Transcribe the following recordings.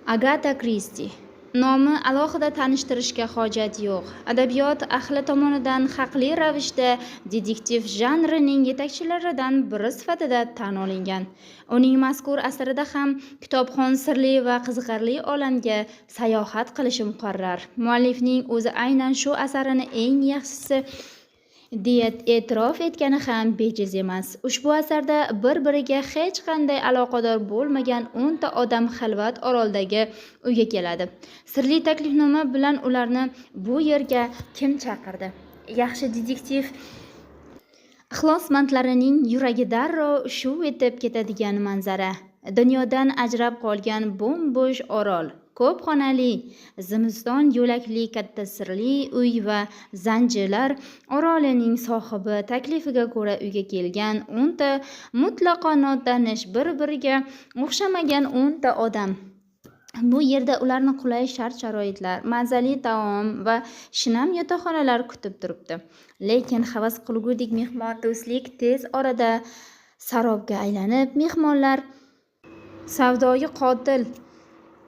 Agata Kristi. Nomi alohida tanishtirishga hojat yo'q. Adabiyot ahli tomonidan haqli ravishda detektiv janrining yetakchilaridan biri sifatida tan olingan. Uning mazkur asarida ham kitobxon sirli va qiziqarli olamga sayohat qilishi muqarrar. Muallifning o'zi aynan shu asarini eng yaxshisi deya e'tirof etgani ham bejiz emas. Ushbu asarda bir-biriga hech qanday aloqador bo'lmagan 10 ta odam xilvat oroldagi uyga keladi. Sirli taklifnoma bilan ularni bu yerga kim chaqirdi? Yaxshi detektiv ixlosmandlarining yuragi darrov shuv etib ketadigan manzara. Dunyodan ajrab qolgan bo'm-bo'sh orol, ko'p xonali, zimiston yo'lakli katta sirli uy va zanjilar orolining sohibi taklifiga ko'ra uyga kelgan 10 ta mutlaqo notanish, bir-biriga o'xshamagan 10 ta odam. Bu yerda ularni qulay shart-sharoitlar, mazali taom va shinam yotoqxonalar kutib turibdi. Lekin havas qilgudek mehmondo'stlik tez orada sarobga aylanib, mehmonlar savdoyi qotil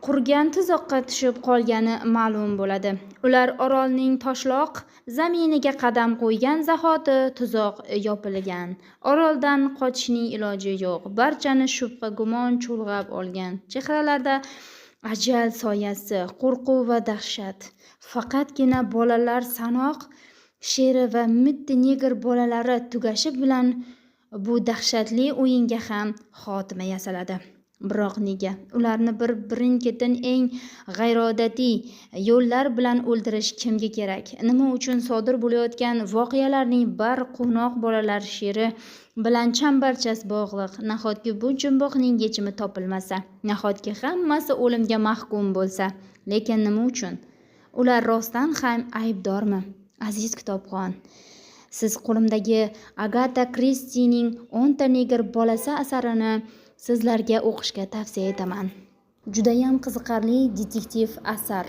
qurgan tuzoqqa tushib qolgani ma'lum bo'ladi. Ular orolning toshloq zaminiga qadam qo'ygan zahoti tuzoq yopilgan. Oroldan qochishning iloji yo'q. Barchani shubha gumon chulg'ab olgan. Chehralarda ajal soyasi, qo'rquv va dahshat. Faqatgina bolalar sanoq sheri va mitti neger bolalari tugashi bilan bu dahshatli o'yinga ham xotima yasaladi. Biroq nega ularni bir-birin-ketin eng g'ayriodatiy yo'llar bilan o'ldirish kimga kerak? Nima uchun sodir bo'layotgan voqealarning bari quvnoq bolalar sheri bilan chambarchas bog'liq? Nahotki bu jumboqning yechimi topilmasa, nahotki hammasi o'limga mahkum bo'lsa, lekin nima uchun? Ular rostdan ham aybdormi? Aziz kitobxon, siz qo'limdagi Agata Kristining 10 ta neger bolasi asarini sizlarga o'qishga tavsiya etaman. Judayam qiziqarli detektiv asar.